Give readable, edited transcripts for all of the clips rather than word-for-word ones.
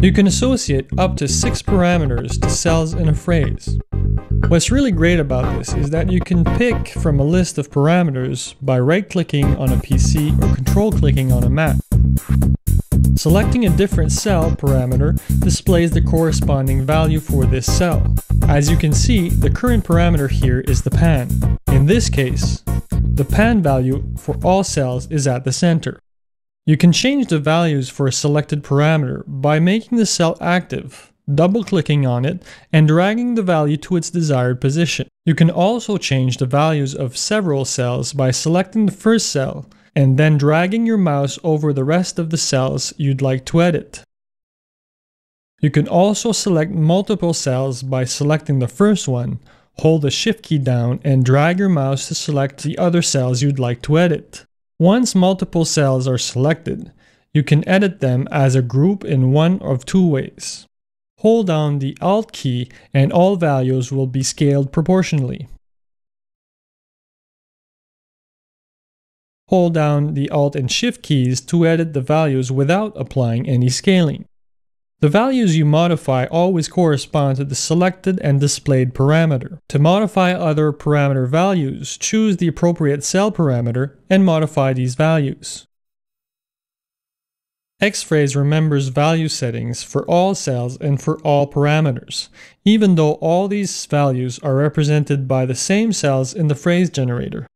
You can associate up to 6 parameters to cells in a phrase. What's really great about this is that you can pick from a list of parameters by right-clicking on a PC or control-clicking on a Mac. Selecting a different cell parameter displays the corresponding value for this cell. As you can see, the current parameter here is the pan. In this case, the pan value for all cells is at the center. You can change the values for a selected parameter by making the cell active, double-clicking on it, and dragging the value to its desired position. You can also change the values of several cells by selecting the first cell and then dragging your mouse over the rest of the cells you'd like to edit. You can also select multiple cells by selecting the first one, hold the Shift key down, and drag your mouse to select the other cells you'd like to edit. Once multiple cells are selected, you can edit them as a group in one of two ways. Hold down the Alt key and all values will be scaled proportionally. Hold down the Alt and Shift keys to edit the values without applying any scaling. The values you modify always correspond to the selected and displayed parameter. To modify other parameter values, choose the appropriate cell parameter and modify these values. Xphraze remembers value settings for all cells and for all parameters, even though all these values are represented by the same cells in the phrase generator.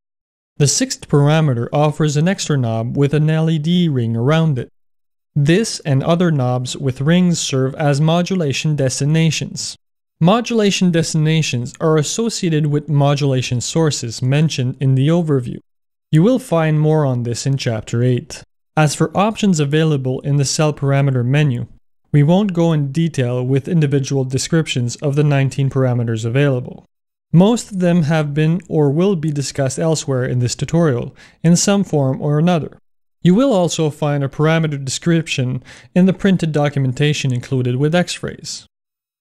The 6th parameter offers an extra knob with an LED ring around it. This and other knobs with rings serve as modulation destinations. Modulation destinations are associated with modulation sources mentioned in the overview. You will find more on this in Chapter 8. As for options available in the cell parameter menu, we won't go in detail with individual descriptions of the 19 parameters available. Most of them have been or will be discussed elsewhere in this tutorial, in some form or another. You will also find a parameter description in the printed documentation included with Xphraze.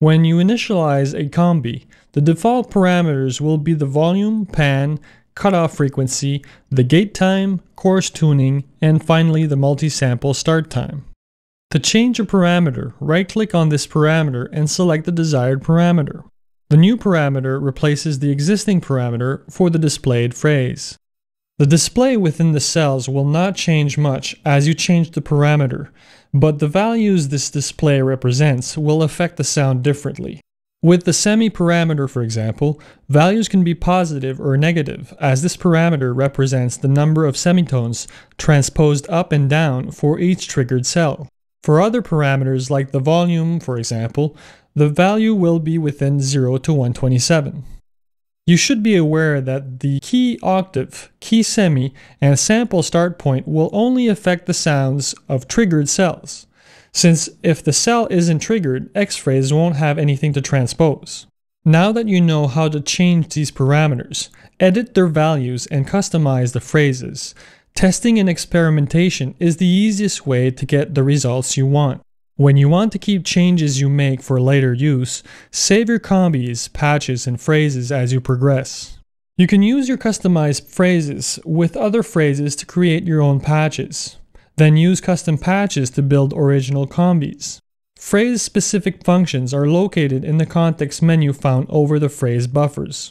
When you initialize a combi, the default parameters will be the volume, pan, cutoff frequency, the gate time, coarse tuning, and finally the multi-sample start time. To change a parameter, right-click on this parameter and select the desired parameter. The new parameter replaces the existing parameter for the displayed phrase. The display within the cells will not change much as you change the parameter, but the values this display represents will affect the sound differently. With the semi-parameter, for example, values can be positive or negative, as this parameter represents the number of semitones transposed up and down for each triggered cell. For other parameters like the volume, for example, the value will be within 0 to 127. You should be aware that the key octave, key semi, and sample start point will only affect the sounds of triggered cells, since if the cell isn't triggered, Xphraze won't have anything to transpose. Now that you know how to change these parameters, edit their values and customize the phrases, testing and experimentation is the easiest way to get the results you want. When you want to keep changes you make for later use, save your combis, patches, and phrases as you progress. You can use your customized phrases with other phrases to create your own patches. Then use custom patches to build original combis. Phrase-specific functions are located in the context menu found over the phrase buffers.